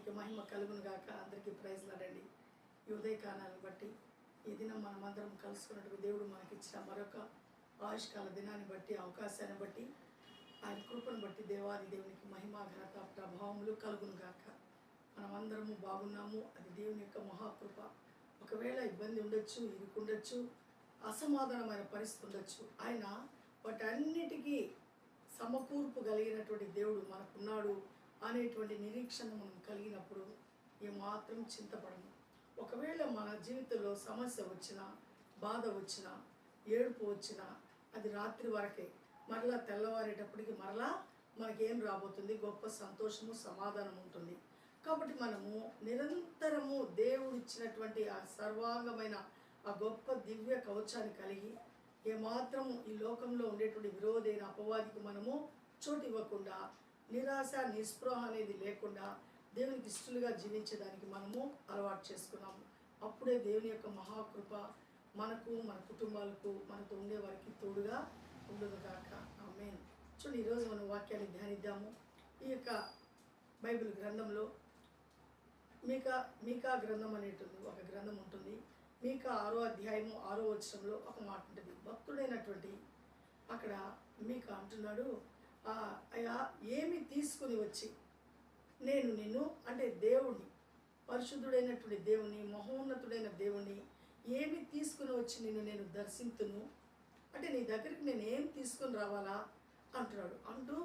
నామానికి మహిమ కలుగును గాక. అందరికీ ప్రైజ్లాడండి. ఈ ఉదయకాలాన్ని బట్టి ఈ దినం మనమందరం కలుసుకున్నట్టు దేవుడు మనకిచ్చిన మరొక ఆయుష్కాల దినాన్ని బట్టి, అవకాశాన్ని బట్టి, ఆయన కృపను బట్టి దేవాది దేవునికి మహిమ ఘనత ప్రభావములు కలుగును గాక. మనమందరము బాగున్నాము, అది దేవుని యొక్క మహాకృప. ఒకవేళ ఇబ్బంది ఉండొచ్చు, ఇరుకుండొచ్చు, అసమాధానమైన పరిస్థితి ఉండొచ్చు, ఆయన వాటన్నిటికీ సమకూర్పు కలిగినటువంటి దేవుడు మనకున్నాడు అనేటువంటి నిరీక్షణ మనం కలిగినప్పుడు ఏమాత్రం చింతపడము. ఒకవేళ మన జీవితంలో సమస్య వచ్చినా, బాధ వచ్చినా, ఏడుపు వచ్చినా అది రాత్రి వరకే, మరలా తెల్లవారేటప్పటికి మరలా మనకేం రాబోతుంది? గొప్ప సంతోషము, సమాధానం ఉంటుంది. కాబట్టి మనము నిరంతరము దేవుడు ఇచ్చినటువంటి ఆ సర్వాంగమైన ఆ గొప్ప దివ్య కవచాన్ని కలిగి ఏమాత్రము ఈ లోకంలో ఉండేటువంటి విరోధైన అపవాదికి మనము చోటు ఇవ్వకుండా, నిరాశ నిస్పృహ అనేది లేకుండా దేవునికి ఇష్టలుగా జీవించేదానికి మనము అలవాటు చేసుకున్నాము. అప్పుడే దేవుని యొక్క మహాకృప మనకు, మన కుటుంబాలకు, మనతో ఉండే వారికి తోడుగా ఉండదు కాక. ఆమేన్. చూడండి, ఈరోజు మనం వాక్యాన్ని ధ్యానిద్దాము. ఈ యొక్క బైబిల్ గ్రంథంలో మీకా గ్రంథం అనేటువంటి ఒక గ్రంథం ఉంటుంది. మీకా 6వ అధ్యాయము 6వ వచనంలో ఒక మాట ఉంటుంది. భక్తుడైనటువంటి అక్కడ మీకా అంటున్నాడు, అయ్యా ఏమి తీసుకుని వచ్చి నేను నిన్ను, అంటే దేవుణ్ణి, పరిశుద్ధుడైనటువంటి దేవుని, మహోన్నతుడైన దేవుని ఏమి తీసుకుని వచ్చి నేను దర్శింతును, అంటే నీ దగ్గరికి నేను ఏం తీసుకుని రావాలా అంటున్నాడు. అంటూ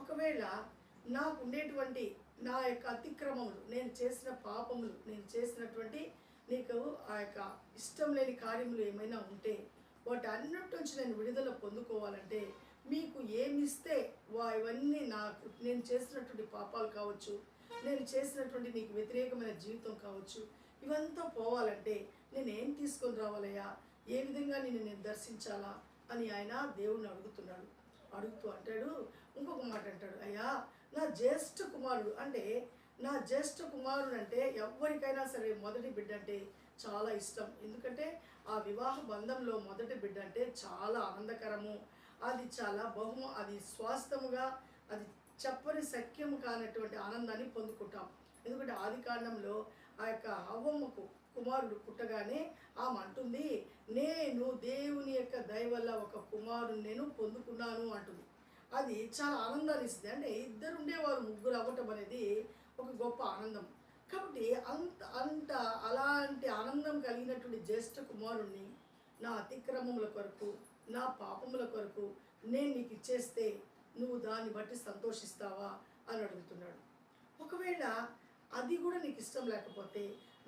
ఒకవేళ నాకు ఉండేటువంటి నా యొక్క అతిక్రమములు, నేను చేసిన పాపములు, నేను చేసినటువంటి నీకు ఆ యొక్క ఇష్టం లేని కార్యములు ఏమైనా ఉంటే వాటి అన్నిటి నుంచి నేను విడుదల పొందుకోవాలంటే మీకు ఏమిస్తే ఇవన్నీ నాకు, నేను చేసినటువంటి పాపాలు కావచ్చు, నేను చేసినటువంటి నీకు వ్యతిరేకమైన జీవితం కావచ్చు, ఇవంతా పోవాలంటే నేను ఏం తీసుకొని రావాలయ్యా, ఏ విధంగా నేను దర్శించాలా అని ఆయన దేవుణ్ణి అడుగుతున్నాడు. అడుగుతూ అంటాడు, ఇంకొక మాట అంటాడు, అయ్యా నా జ్యేష్ఠ కుమారుడు, అంటే నా జ్యేష్ఠ కుమారుడు అంటే ఎవరికైనా సరే మొదటి బిడ్డ అంటే చాలా ఇష్టం. ఎందుకంటే ఆ వివాహ బంధంలో మొదటి బిడ్డ అంటే చాలా ఆనందకరము, అది చాలా అది స్వాస్థముగా, అది చెప్పని సఖ్యము కానటువంటి ఆనందాన్ని పొందుకుంటాం. ఎందుకంటే ఆది కాండంలో ఆ యొక్క హవ్వమ్మకు కుమారుడు పుట్టగానే ఆమె అంటుంది, నేను దేవుని యొక్క దయ వల్ల ఒక కుమారుని నేను పొందుకున్నాను అంటుంది. అది చాలా ఆనందాన్ని ఇస్తుంది. అంటే ఇద్దరు ఉండేవారు ముగ్గురు అవ్వటం అనేది ఒక గొప్ప ఆనందం. కాబట్టి అలాంటి ఆనందం కలిగినటువంటి జ్యేష్ఠ కుమారుణ్ణి నా అతిక్రమముల కొరకు, నా పాపముల కొరకు నేను నీకు ఇచ్చేస్తే నువ్వు దాన్ని బట్టి సంతోషిస్తావా అని అడుగుతున్నాడు. ఒకవేళ అది కూడా నీకు ఇష్టం లేకపోతే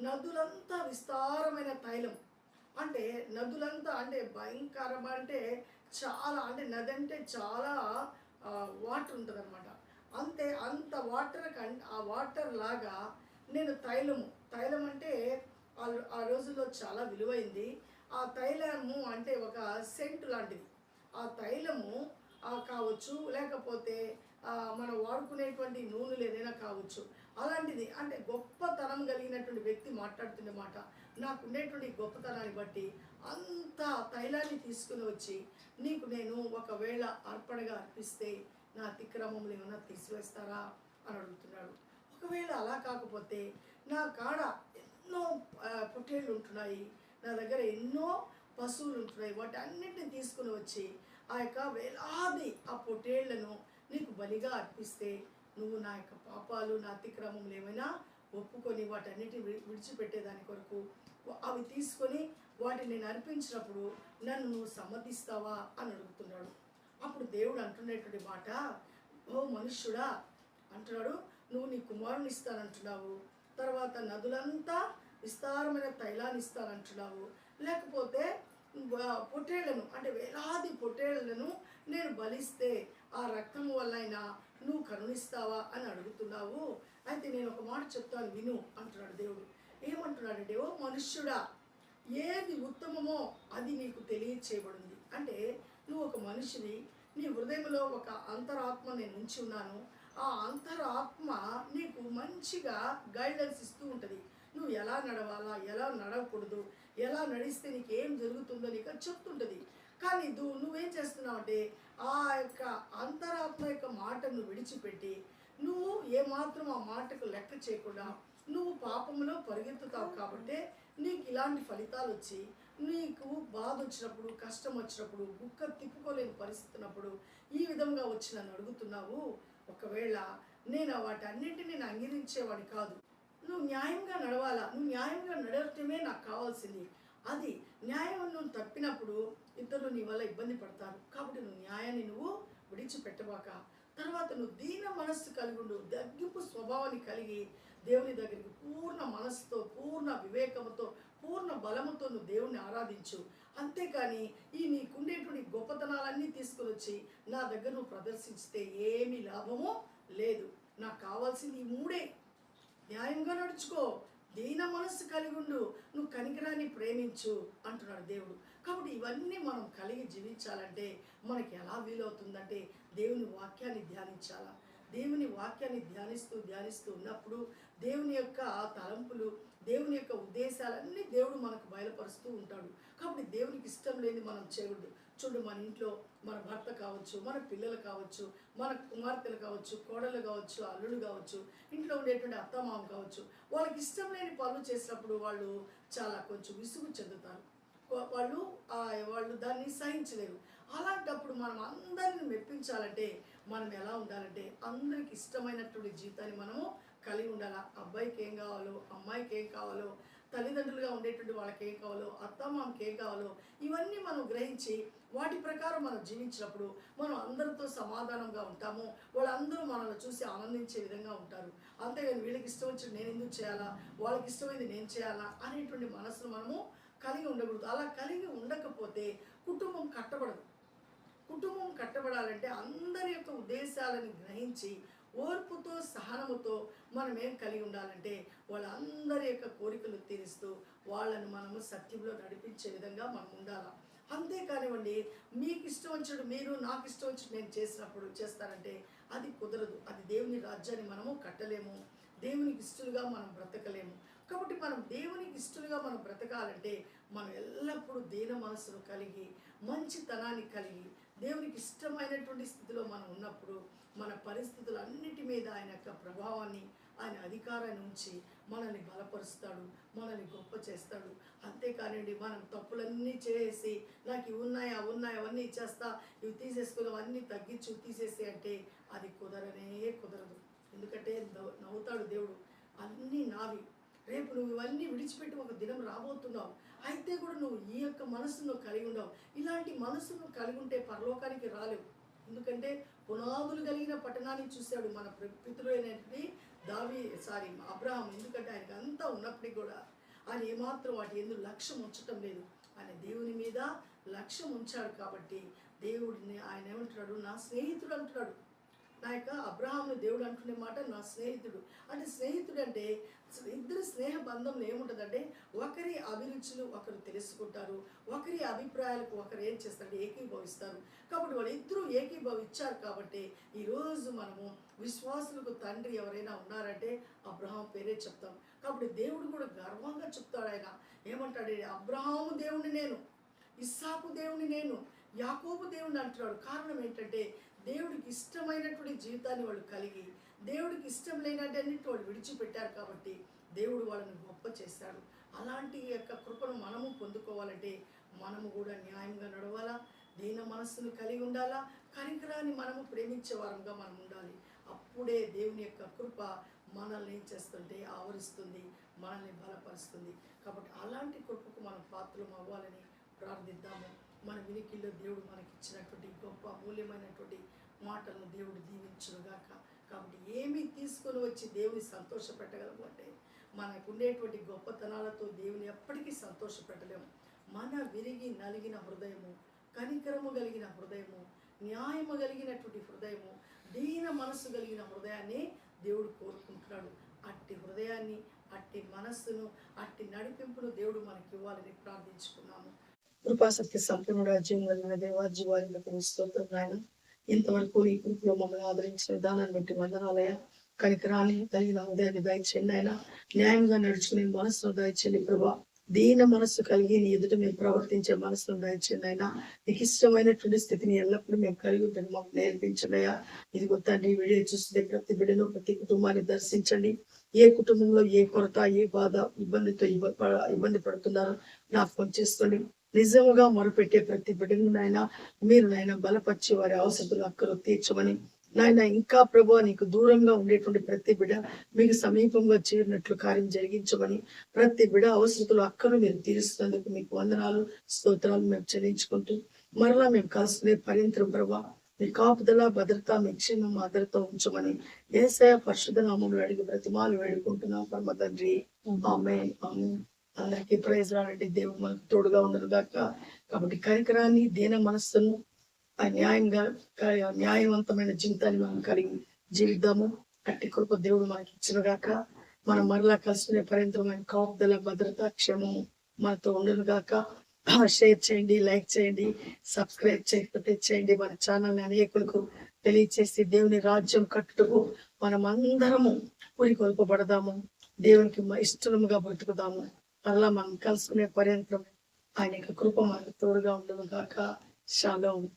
నదులంతా విస్తారమైన తైలం, అంటే నదులంతా అంటే భయంకరమైన, అంటే చాలా, అంటే నది అంటే చాలా వాటర్ ఉంటుంది అనమాట. అంత వాటర్ ఆ వాటర్ లాగా నేను తైలం అంటే ఆ రోజుల్లో చాలా విలువైంది. ఆ తైలము అంటే ఒక సెంట్ లాంటిది. ఆ తైలము కావచ్చు, లేకపోతే మనం వాడుకునేటువంటి నూనెలు ఏదైనా కావచ్చు, అలాంటిది. అంటే గొప్పతనం కలిగినటువంటి వ్యక్తి మాట్లాడుతున్న మాట, నాకు ఉండేటువంటి గొప్పతనాన్ని బట్టి అంత తైలాన్ని తీసుకుని వచ్చి నీకు నేను ఒకవేళ అర్పణగా అర్పిస్తే నా అతిక్రమములు ఏమైనా తీసివేస్తారా అని అడుగుతున్నాడు. ఒకవేళ అలా కాకపోతే నా కాడ ఎన్నో పొట్టేళ్ళు ఉంటున్నాయి, నా దగ్గర ఎన్నో పశువులు ఉంటున్నాయి, వాటి అన్నింటిని తీసుకుని వచ్చి ఆ యొక్క వేలాది ఆ పొట్టేళ్లను నీకు బలిగా అర్పిస్తే నువ్వు నా యొక్క పాపాలు, నా అతిక్రమములు ఏమైనా ఒప్పుకొని వాటన్నిటిని విడిచిపెట్టేదాని కొరకు అవి తీసుకొని వాటిని నేను అర్పించినప్పుడు నన్ను నువ్వు సమ్మతిస్తావా అని అడుగుతున్నాడు. అప్పుడు దేవుడు అంటున్నటువంటి మాట, ఓ మనుష్యుడా అంటున్నాడు, నువ్వు నీ కుమారుని ఇస్తానంటున్నావు, తర్వాత నదులంతా విస్తారమైన తైలాన్ని ఇస్తానంటున్నావు, లేకపోతే పొట్టేళ్లను, అంటే వేలాది పొట్టేళ్లను నేను బలిస్తే ఆ రక్తము వల్లైనా నువ్వు కరుణిస్తావా అని అడుగుతున్నావు. అయితే నేను ఒక మాట చెప్తాను విను అంటున్నాడు దేవుడు. ఏమంటున్నాడంటే, ఓ మనుష్యుడా, ఏది ఉత్తమమో అది నీకు తెలియచేయబడింది. అంటే నువ్వు ఒక మనిషిని, నీ హృదయంలో ఒక అంతరాత్మ నేను ఉంచి ఉన్నాను. ఆ అంతరాత్మ నీకు మంచిగా గైడెన్స్ ఇస్తూ ఉంటుంది. నువ్వు ఎలా నడవాలా, ఎలా నడవకూడదు, ఎలా నడిస్తే నీకు ఏం జరుగుతుందో నీకు చెప్తుంటుంది. కానీ నువ్వేం చేస్తున్నావు అంటే ఆ యొక్క అంతరాత్మ యొక్క మాటను విడిచిపెట్టి నువ్వు ఏమాత్రం ఆ మాటకు లెక్క చేయకుండా నువ్వు పాపంలో పరిగెత్తుతావు కాబట్టి నీకు ఇలాంటి ఫలితాలు వచ్చి నీకు బాధ వచ్చినప్పుడు, కష్టం వచ్చినప్పుడు, గుక్క తిప్పుకోలేని పరిస్థితి ఉన్నప్పుడు ఈ విధంగా వచ్చి నన్ను అడుగుతున్నావు. ఒకవేళ నేను వాటన్నింటినీ నేను అంగీకరించేవాడిని కాదు. నువ్వు న్యాయంగా నడవాలా, నువ్వు న్యాయంగా నడవటమే నాకు కావాల్సింది. అది న్యాయం నువ్వు తప్పినప్పుడు ఇతరులు నీ వల్ల ఇబ్బంది పడతారు. కాబట్టి నువ్వు న్యాయాన్ని నువ్వు విడిచిపెట్టబాక. తర్వాత నువ్వు దీన మనస్సు కలిగి ఉండు, తగ్గింపు స్వభావాన్ని కలిగి దేవుని దగ్గరికి పూర్ణ మనస్సుతో, పూర్ణ వివేకంతో, పూర్ణ బలముతో నువ్వు దేవుణ్ణి ఆరాధించు. అంతేకాని ఈ నీకుండేటువంటి గొప్పతనాలన్నీ తీసుకుని వచ్చి నా దగ్గర నువ్వు ప్రదర్శించితే ఏమీ లాభము లేదు. నాకు కావాల్సింది ఈ మూడే. న్యాయంగా నడుచుకో, దీన మనస్సు కలిగి ఉండు, నువ్వు కనికరాన్ని ప్రేమించు అంటున్నాడు దేవుడు. కాబట్టి ఇవన్నీ మనం కలిగి జీవించాలంటే మనకి ఎలా వీలవుతుందంటే దేవుని వాక్యాన్ని ధ్యానించాలా. దేవుని వాక్యాన్ని ధ్యానిస్తూ ఉన్నప్పుడు దేవుని యొక్క తలంపులు, దేవుని యొక్క ఉద్దేశాలన్నీ దేవుడు మనకు బయలుపరుస్తూ ఉంటాడు. కాబట్టి దేవునికి ఇష్టం లేని మనం చేయకూడదు. చూడు, మన ఇంట్లో మన భర్త కావచ్చు, మన పిల్లలు కావచ్చు, మన కుమార్తెలు కావచ్చు, కోడలు కావచ్చు, అల్లుడు కావచ్చు, ఇంట్లో ఉండేటువంటి అత్తమామ కావచ్చు, వాళ్ళకి ఇష్టం లేని పనులు చేసినప్పుడు వాళ్ళు చాలా కొంచెం విసుగు చెందుతారు. వాళ్ళు దాన్ని సహించలేరు. అలాంటప్పుడు మనం అందరిని మెప్పించాలంటే మనం ఎలా ఉండాలంటే అందరికి ఇష్టమైనటువంటి జీవితాన్ని మనము కలిగి ఉండాలి. అబ్బాయికి ఏం కావాలో, అమ్మాయికి ఏం కావాలో, తల్లిదండ్రులుగా ఉండేటువంటి వాళ్ళకి ఏం కావాలో, అత్తమామకి ఏం కావాలో ఇవన్నీ మనం గ్రహించి వాటి ప్రకారం మనం జీవించినప్పుడు మనం అందరితో సమాధానంగా ఉంటాము. వాళ్ళందరూ మనల్ని చూసి ఆనందించే విధంగా ఉంటారు. అంతేగాని వీళ్ళకి ఇష్టం వచ్చి నేను ఎందుకు చేయాలా, వాళ్ళకి ఇష్టమైంది నేను చేయాలా అనేటువంటి మనసును మనము కలిగి ఉండకూడదు. అలా కలిగి ఉండకపోతే కుటుంబం కట్టబడదు. కుటుంబం కట్టబడాలంటే అందరి యొక్క ఉద్దేశాలను గ్రహించి ఓర్పుతో, సహనముతో మనం ఏం కలిగి ఉండాలంటే వాళ్ళందరి యొక్క కోరికలు తీరుస్తూ వాళ్ళను మనము సత్యంలో నడిపించే విధంగా మనం ఉండాలి. అంతేకానివ్వండి, మీకు ఇష్టం వచ్చినట్టు మీరు, నాకు ఇష్టం వచ్చినట్టు నేను చేస్తారంటే అది కుదరదు. అది దేవుని రాజ్యాన్ని మనము కట్టలేము, దేవునికి ఇష్టలుగా మనం బ్రతకలేము. కాబట్టి మనం దేవునికి ఇష్టలుగా మనం బ్రతకాలంటే మనం ఎల్లప్పుడూ దీన మనసును కలిగి, మంచితనాన్ని కలిగి, దేవునికి ఇష్టమైనటువంటి స్థితిలో మనం ఉన్నప్పుడు మన పరిస్థితులన్నిటి మీద ఆయన యొక్క ప్రభావాన్ని, ఆయన అధికారాన్ని ఉంచి మనల్ని బలపరుస్తాడు, మనల్ని గొప్ప చేస్తాడు. అంతేకానండి మనం తప్పులన్నీ చేసి నాకు ఇవి ఉన్నాయి, అవి ఉన్నాయి, అవన్నీ ఇచ్చేస్తా, ఇవి తీసేసుకుని అవన్నీ తీసేసి అంటే అది కుదరదు. ఎందుకంటే నవ్వుతాడు దేవుడు. అన్నీ నావి, రేపు నువ్వు ఇవన్నీ విడిచిపెట్టి ఒక దినం రాబోతున్నావు. అయితే కూడా నువ్వు ఈ యొక్క మనసును కలిగి ఉండవు. ఇలాంటి మనసును కలిగి ఉంటే పరలోకానికి రాలేవు. ఎందుకంటే పునాదులు కలిగిన పట్టణాన్ని చూశాడు మన పితరుడైనటువంటి అబ్రహాం. ఎందుకంటే ఆయనకు అంతా ఉన్నప్పటికీ కూడా ఆయన ఏమాత్రం వాటి ఎందుకు లక్ష్యం ఉంచటం లేదు. ఆయన దేవుని మీద లక్ష్యం ఉంచాడు. కాబట్టి దేవుడిని ఆయన ఏమంటున్నాడు, నా స్నేహితుడు అంటున్నాడు. నా యొక్క అబ్రహాంను దేవుడు అంటునే మాట నా స్నేహితుడు. అంటే స్నేహితుడు అంటే ఇద్దరు స్నేహ బంధంలో ఏముంటుందంటే ఒకరి అభిరుచులు ఒకరు తెలుసుకుంటారు, ఒకరి అభిప్రాయాలకు ఒకరు ఏం చేస్తారంటే ఏకీభవిస్తారు. కాబట్టి వాళ్ళు ఇద్దరు ఏకీభవించారు. కాబట్టి ఈరోజు మనము విశ్వాసులకు తండ్రి ఎవరైనా ఉన్నారంటే అబ్రహాం పేరే చెప్తాం. కాబట్టి దేవుడు కూడా గర్వంగా చెప్తాడు. ఆయన ఏమంటాడు, అబ్రహాము దేవుణ్ణి నేను, ఇస్సాకు దేవుణ్ణి నేను, యాకోబు దేవుణ్ణి అంటున్నాడు. కారణం ఏంటంటే దేవుడికి ఇష్టమైనటువంటి జీవితాన్ని వాళ్ళు కలిగి, దేవుడికి ఇష్టం లేనట్టన్నిటి వాళ్ళు విడిచిపెట్టారు. కాబట్టి దేవుడు వాళ్ళని గొప్ప చేశాడు. అలాంటి యొక్క కృపను మనము పొందుకోవాలంటే మనము కూడా న్యాయంగా నడవాలా, దీన మనస్సును కలిగి ఉండాలా, కనికరాన్ని మనము ప్రేమించే వారంగా మనం ఉండాలి. అప్పుడే దేవుని యొక్క కృప మనల్ని ఏం చేస్తుంటే ఆవరిస్తుంది, మనల్ని బలపరుస్తుంది. కాబట్టి అలాంటి కృపకు మనం పాత్రలు అవ్వాలని ప్రార్థిద్దాము. మన వినికిల్లో దేవుడు మనకి ఇచ్చినటువంటి గొప్ప అమూల్యమైనటువంటి మాటలను దేవుడు దీవించునుగాక. కాబట్టి ఏమి తీసుకొని వచ్చి దేవుని సంతోషపెట్టగలము అంటే మనకు ఉండేటువంటి గొప్పతనాలతో దేవుని ఎప్పటికీ సంతోషపెట్టలేము. మన విరిగి నలిగిన హృదయము, కనికరము కలిగిన హృదయము, న్యాయము కలిగినటువంటి హృదయము, దీన మనస్సు కలిగిన హృదయాన్ని దేవుడు కోరుకుంటున్నాడు. అట్టి హృదయాన్ని, అట్టి మనస్సును, అట్టి నడిపింపును దేవుడు మనకి ఇవ్వాలని ప్రార్థించుకున్నాము. కృపాశక్తి సంపూర్ణ జీవన దేవా, జీవానికి స్తోత్రం నాయన. ఇంతవరకు ఈ కృపలో మమ్మల్ని ఆదరించిన విధానాన్ని బట్టి వందనాలయ. కనికరాన్ని కలిగిన హృదయాన్ని దయచేయండి ఆయన. న్యాయంగా నడుచుకునే మనసును దయచేయండి ప్రభా. దీన మనస్సు కలిగి నీ ఎదుట మేము ప్రవర్తించే మనసును దయచేయండి అయినా నీకు ఇష్టమైనటువంటి స్థితిని ఎల్లప్పుడూ మేము కలిగి ఉంటాను మాకు నేర్పించడయ్యా. ఇదిగో తండ్రి వీడియో చూస్తే ప్రతి బిడ్డను ప్రతి కుటుంబాన్ని దర్శించండి. ఏ కుటుంబంలో ఏ కొరత ఏ బాధ ఇబ్బందితో ఇబ్బంది పడుతున్నారో జ్ఞాపకం చేసుకోండి. నిజముగా మొరపెట్టే ప్రతి బిడ్డను నాయన మీరు నాయన బలపరిచి వారి అవసరాలు అక్కలు తీర్చమని నాయన ఇంకా ప్రభు నీకు దూరంగా ఉండేటువంటి ప్రతి బిడ్డ మీకు సమీపంగా చేరినట్లు కార్యం జరిగించమని ప్రతి బిడ్డ అవసరతలు అక్కను మీరు తీరుస్తున్నందుకు మీకు వందనాలు స్తోత్రాలు మేము చెల్లించుకుంటూ మరలా మేము కలుసుకునే పర్యంతరం ప్రభా మీ కాపుదల భద్రత మీ క్షేమం ఆదరతో ఉంచమని యేసయ్య పరిశుద్ధ నామములో అడిగి బ్రతిమాలు వేడుకుంటున్నాం పరమ తండ్రి. ఆమేన్ ఆమేన్. అందరికీ ప్రైజ్ రానండి. దేవుడు మనకు తోడుగా ఉండదు గాక. కాబట్టి కనికరాన్ని దీన మనస్సును న్యాయవంతమైన జీవితాన్ని మనం కలిగి జీవిద్దాము. అట్టి కృప దేవుడు మనకి ఇచ్చిన గాక. మనం మరలా కలుసుకునే పర్యంతమైన కాపుదల భద్రత క్షేమము మనతో ఉండను గాక. షేర్ చేయండి, లైక్ చేయండి, సబ్స్క్రైబ్ చేయకపోతే చేయండి. మన ఛానల్ని అనేకులకు తెలియచేసి దేవుని రాజ్యం కట్టుటకు మనం అందరము పురికొల్పబడదాము. దేవునికి ఇష్టముగా బ్రతుకుదాము. అలా మనం కలుసుకునే పర్యంతం ఆయన యొక్క కృప మనకు తోడుగా ఉండను గాక. షాలోమ్.